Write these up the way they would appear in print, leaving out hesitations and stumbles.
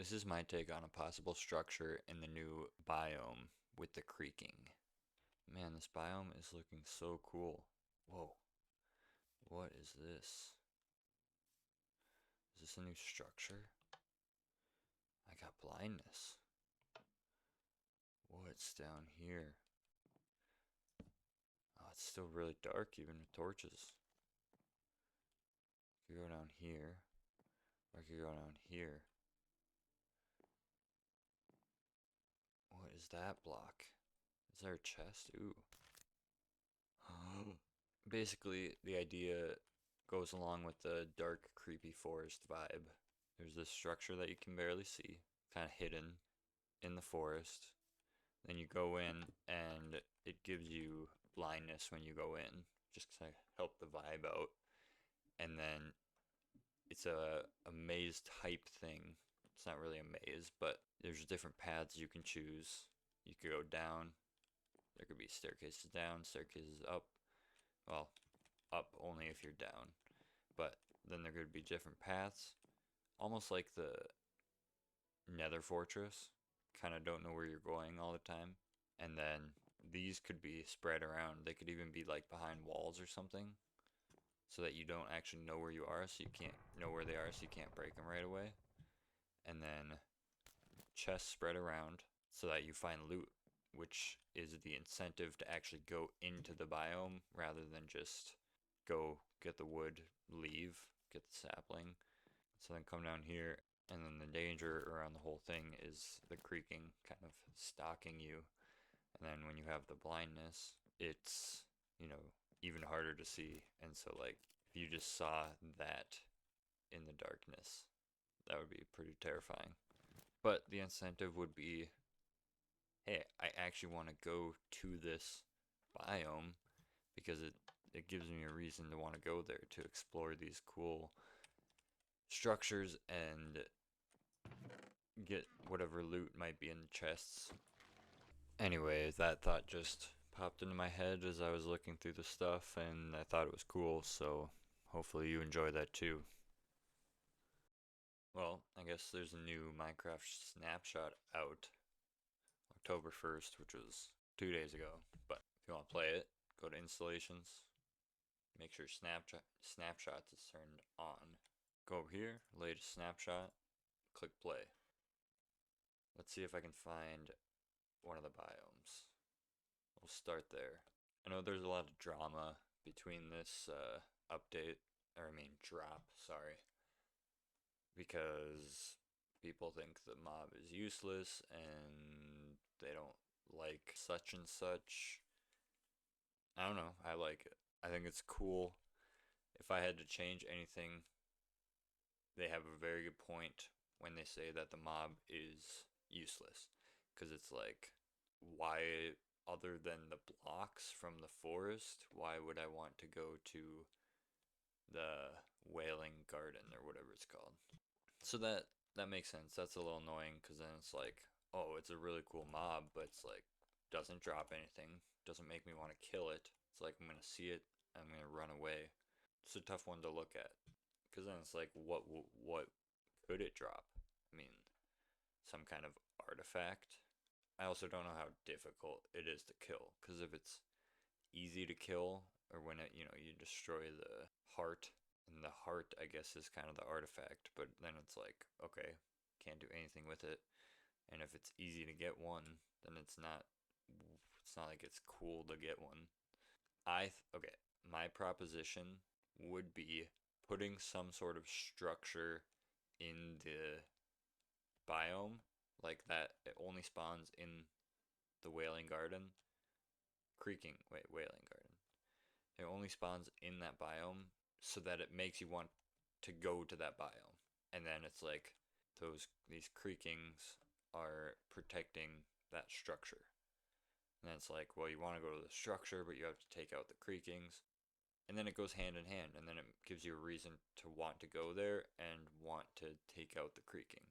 This is my take on a possible structure in the new biome with the creaking. Man, this biome is looking so cool. Whoa, what is this? Is this a new structure? I got blindness. What's down here? Oh, it's still really dark even with torches. I could go down here, or I could go down here. What is that block? Is there a chest? Ooh. Basically, the idea goes along with the dark, creepy forest vibe. There's this structure that you can barely see, kind of hidden in the forest. Then you go in, and it gives you blindness when you go in, just to help the vibe out. And then it's a maze type thing. It's not really a maze, but there's different paths you can choose. You could go down. There could be staircases down, staircases up. Well, up only if you're down. But then there could be different paths, almost like the Nether Fortress. Kind of don't know where you're going all the time. And then these could be spread around. They could even be like behind walls or something, so that you don't actually know where you are, so you can't know where they are, so you can't break them right away. And then chests spread around so that you find loot, which is the incentive to actually go into the biome rather than just go get the wood, leave, get the sapling. So then come down here, and then the danger around the whole thing is the creaking kind of stalking you. And then when you have the blindness, it's, even harder to see. And so, like, if you just saw that in the darkness, that would be pretty terrifying. But the incentive would be, hey, I actually want to go to this biome because it gives me a reason to want to go there to explore these cool structures and get whatever loot might be in the chests. Anyway, that thought just popped into my head as I was looking through the stuff, and I thought it was cool, so hopefully you enjoy that too. Well, I guess there's a new Minecraft snapshot out October 1st, which was 2 days ago. But if you want to play it, go to installations, make sure snapshots is turned on. Go over here, latest snapshot, click play. Let's see if I can find one of the biomes. We'll start there. I know there's a lot of drama between this update, or I mean drop, sorry, because people think the mob is useless and they don't like such and such. I don't know, I like it. I think it's cool. If I had to change anything, they have a very good point when they say that the mob is useless. Because it's like, why, other than the blocks from the forest, why would I want to go to the Wailing Garden or whatever it's called? So that makes sense. That's a little annoying because then it's like, oh, it's a really cool mob, but it's like doesn't drop anything, doesn't make me want to kill it. It's like I'm gonna see it, I'm gonna run away. It's a tough one to look at because then it's like, what could it drop? I mean, some kind of artifact. I also don't know how difficult it is to kill because if it's easy to kill or when you destroy the heart, and the heart I guess is kind of the artifact, but then it's like, okay, can't do anything with it. And if it's easy to get one, then it's not like it's cool to get one. Okay, my proposition would be putting some sort of structure in the biome like that it only spawns in the Wailing Garden. Wailing Garden. It only spawns in that biome so that it makes you want to go to that biome. And then it's like these creakings are protecting that structure. And then it's like, well, you want to go to the structure, but you have to take out the creakings. And then it goes hand in hand, and then it gives you a reason to want to go there and want to take out the creaking.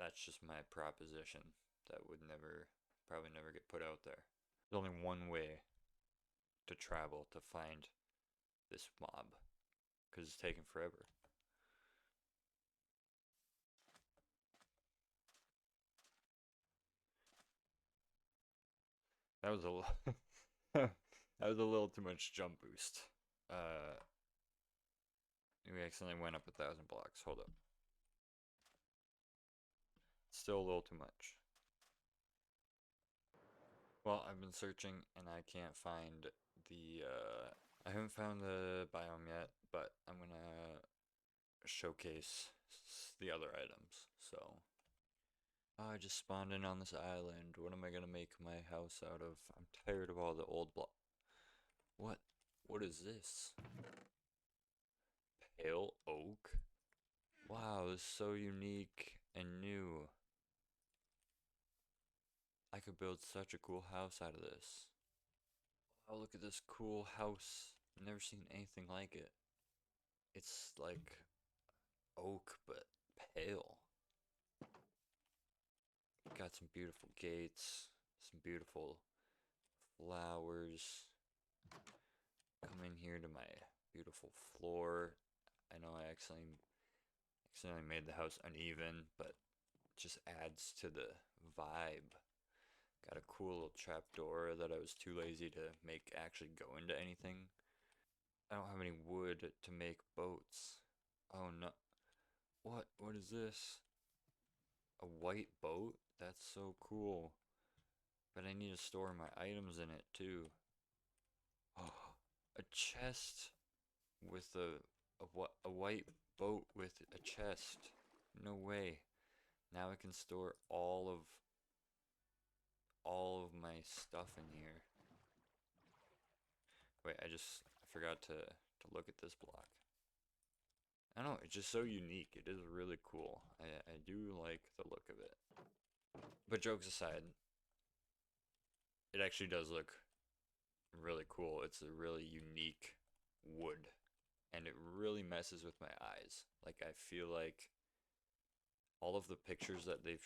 That's just my proposition that would probably never get put out there. There's only one way to travel to find this mob because it's taking forever. That was a that was a little too much jump boost. Uh, we accidentally went up 1,000 blocks. Hold up. Still a little too much. Well, I've been searching and I can't find the, I haven't found the biome yet, but I'm gonna showcase the other items, so. Oh, I just spawned in on this island. What am I gonna make my house out of? I'm tired of all the old block. What? What is this? Pale oak? Wow, this is so unique and new. I could build such a cool house out of this. Oh, look at this cool house. Never seen anything like it. It's like oak, but pale. Got some beautiful gates, some beautiful flowers. Come in here to my beautiful floor. I know I accidentally made the house uneven, but it just adds to the vibe. Got a cool little trapdoor that I was too lazy to make actually go into anything. I don't have any wood to make boats. Oh no. What? What is this? A white boat? That's so cool. But I need to store my items in it too. Oh, a chest with a white boat with a chest. No way. Now I can store all of my stuff in here. Wait, I forgot to look at this block. I don't know, it's just so unique. It is really cool. I do like the look of it. But jokes aside, it actually does look really cool. It's a really unique wood. And it really messes with my eyes. Like I feel like all of the pictures that they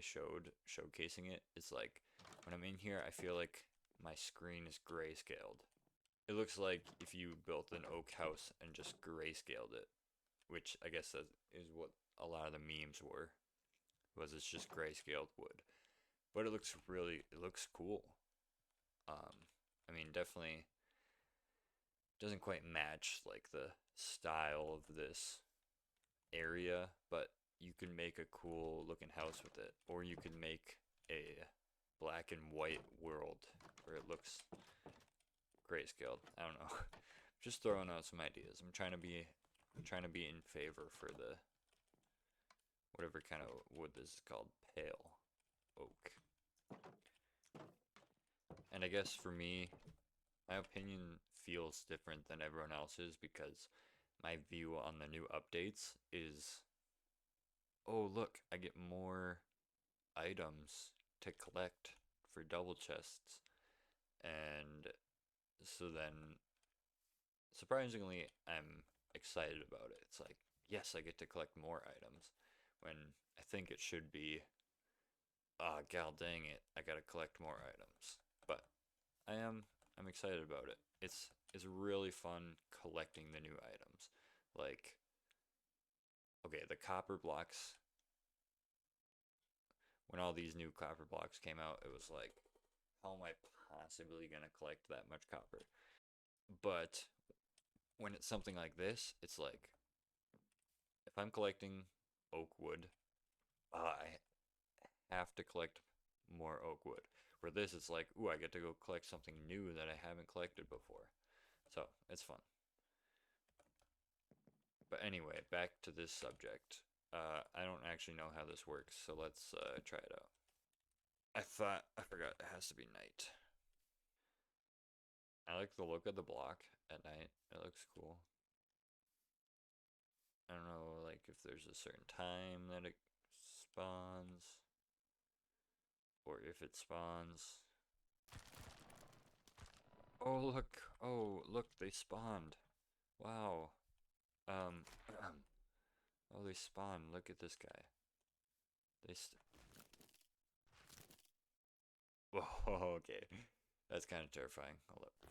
showed showcasing it, it's like when I'm in here, I feel like my screen is grayscaled. It looks like if you built an oak house and just grayscaled it, which I guess that is what a lot of the memes were, was it's just grayscaled wood. But it looks cool. I mean, definitely doesn't quite match like the style of this area, but you can make a cool looking house with it, or you can make a black and white world where it looks grayscaled. I don't know. Just throwing out some ideas. I'm trying to be in favor for the whatever kind of wood this is called, pale oak. And I guess for me, my opinion feels different than everyone else's because my view on the new updates is, oh look, I get more items to collect for double chests. And so then, surprisingly, I'm excited about it. It's like, yes, I get to collect more items when I think it should be, ah, gal dang it, I gotta collect more items. But I'm excited about it. It's really fun collecting the new items. Like, okay, the copper blocks, when all these new copper blocks came out, it was like, how am I possibly gonna collect that much copper? But when it's something like this, it's like, if I'm collecting oak wood, I have to collect more oak wood. Where this, it's like, ooh, I get to go collect something new that I haven't collected before. So, it's fun. But anyway, back to this subject. I don't actually know how this works, so let's try it out. I forgot it has to be night. I like the look of the block at night. It looks cool. I don't know, like if there's a certain time that it spawns, or if it spawns. Oh look, they spawned. Wow. Um, oh, they spawned. Look at this guy. They Whoa, okay. That's kind of terrifying. Hold up.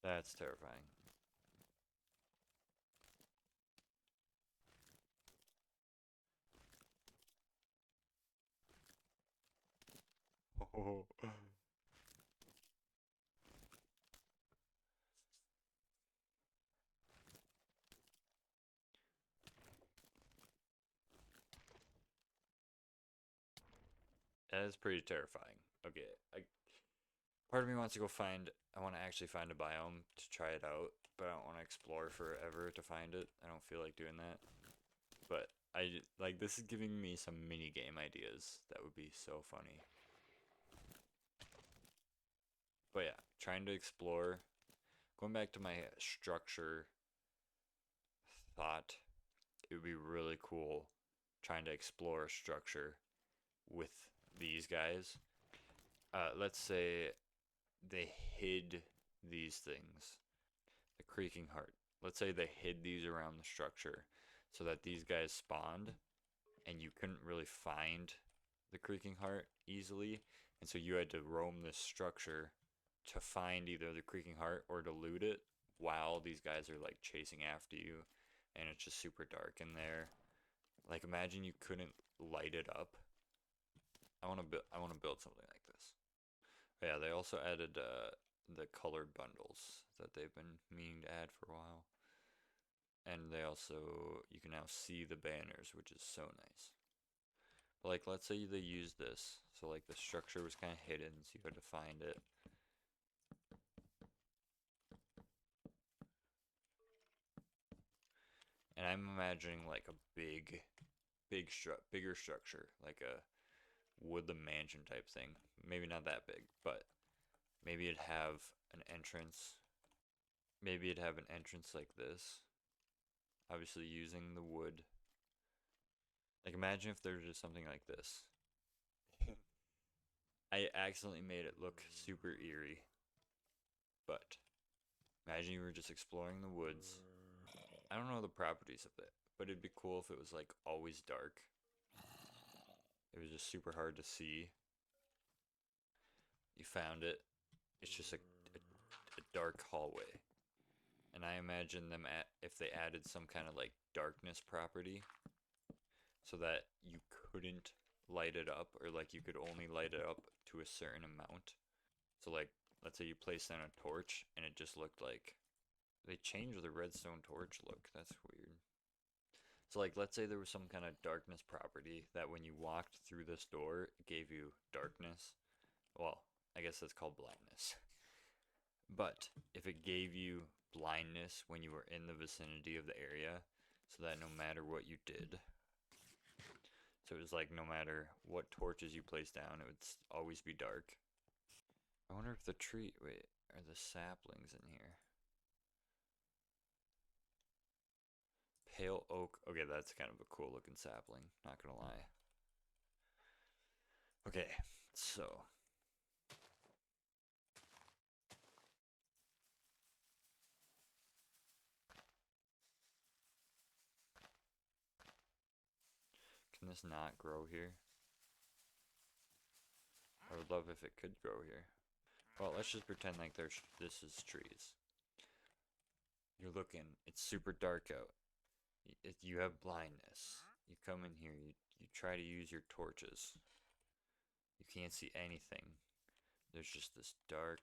That's terrifying. That is pretty terrifying. Okay, part of me wants to go find. I want to actually find a biome to try it out, but I don't want to explore forever to find it. I don't feel like doing that. But like this is giving me some mini game ideas that would be so funny. But yeah, trying to explore. Going back to my structure thought, it would be really cool trying to explore a structure with these guys. Let's say they hid these things. The Creaking Heart. Let's say they hid these around the structure so that these guys spawned and you couldn't really find the Creaking Heart easily. And so you had to roam this structure to find either the Creaking Heart or to loot it while these guys are like chasing after you. And it's just super dark in there. Like imagine you couldn't light it up. I want to build something like this. But yeah, they also added the colored bundles that they've been meaning to add for a while. And they also, you can now see the banners, which is so nice. But like, let's say they use this. So like the structure was kind of hidden, so you had to find it. And I'm imagining like a bigger structure, like a woodland mansion type thing. Maybe not that big, but maybe it'd have an entrance. Maybe it'd have an entrance like this. Obviously using the wood. Like imagine if there was just something like this. I accidentally made it look super eerie. But imagine you were just exploring the woods. I don't know the properties of it, but it'd be cool if it was like always dark. It was just super hard to see. You found it. It's just a dark hallway. And I imagine them if they added some kind of like darkness property so that you couldn't light it up, or like you could only light it up to a certain amount. So like let's say you placed down a torch and it just looked like they changed the redstone torch look. That's weird. So like let's say there was some kind of darkness property that when you walked through this door it gave you darkness. Well, I guess that's called blindness. But if it gave you blindness when you were in the vicinity of the area, so that no matter what you did, so it was like no matter what torches you placed down, it would always be dark. I wonder if the tree, wait, are the saplings in here? Pale oak. Okay, that's kind of a cool looking sapling, not gonna lie. Okay, so can this not grow here? I would love if it could grow here. Well, let's just pretend like this is trees. You're looking, it's super dark out. You have blindness. You come in here, you try to use your torches. You can't see anything. There's just this dark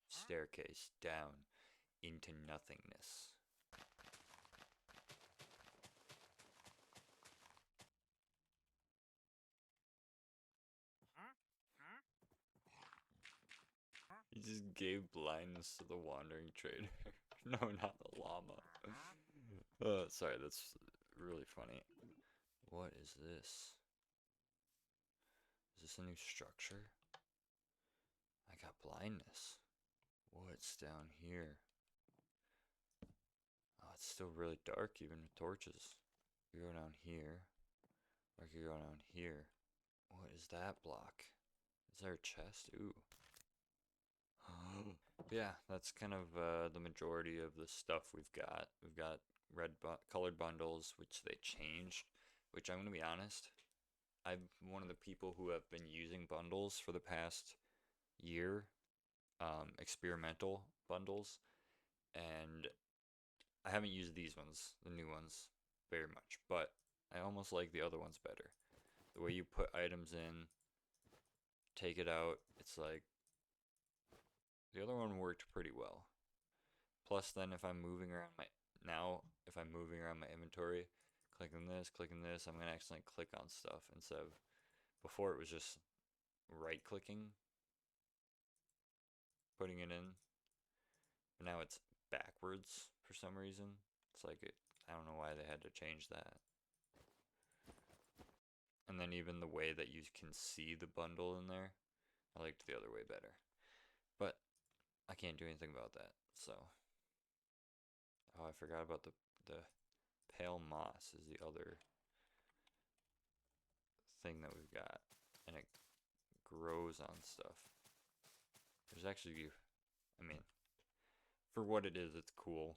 staircase down into nothingness. He just gave blindness to the wandering trader. No, not the llama. Sorry, that's really funny. What is this? Is this a new structure? I got blindness. What's down here? Oh, it's still really dark even with torches. You go down here. Or I could go down here. What is that block? Is there a chest? Ooh. Yeah, that's kind of the majority of the stuff we've got. We've got colored bundles, which they changed. Which I'm going to be honest, I'm one of the people who have been using bundles for the past year, experimental bundles, and I haven't used these ones, the new ones, very much, but I almost like the other ones better. The way you put items in take it out, it's like the other one worked pretty well. Plus, then if I'm moving around if I'm moving around my inventory, clicking this, I'm gonna accidentally click on stuff instead of before it was just right clicking, putting it in. But now it's backwards for some reason. It's like I don't know why they had to change that. And then even the way that you can see the bundle in there, I liked the other way better. But I can't do anything about that. So, oh, I forgot about the pale moss is the other thing that we've got, and it grows on stuff. There's actually, I mean, for what it is, it's cool.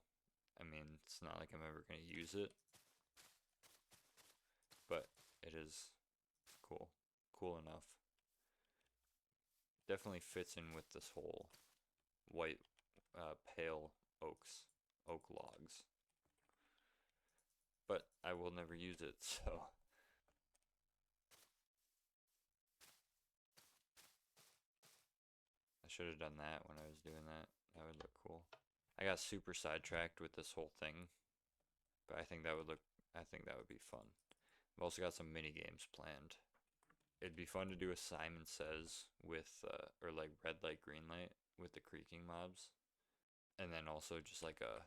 I mean, it's not like I'm ever gonna use it, but it is cool. Cool enough. Definitely fits in with this whole white, pale oak logs. But I will never use it, so. I should have done that when I was doing that. That would look cool. I got super sidetracked with this whole thing, but I think that would be fun. I've also got some mini games planned. It'd be fun to do a Simon Says with, or like red light, green light with the creaking mobs. And then also just like a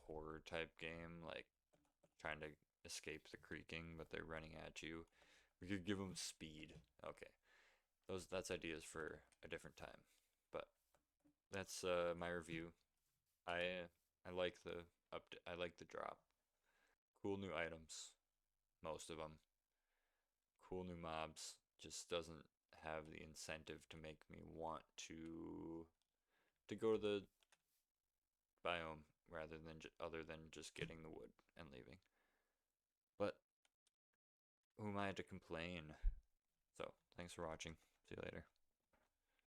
horror type game, like trying to escape the creaking, but they're running at you. We could give them speed. Okay, that's ideas for a different time. But that's my review. I like the I like the drop. Cool new items, most of them. Cool new mobs. Just doesn't have the incentive to make me want to go to the biome rather than other than just getting the wood and leaving. But who am I to complain? So, thanks for watching. See you later.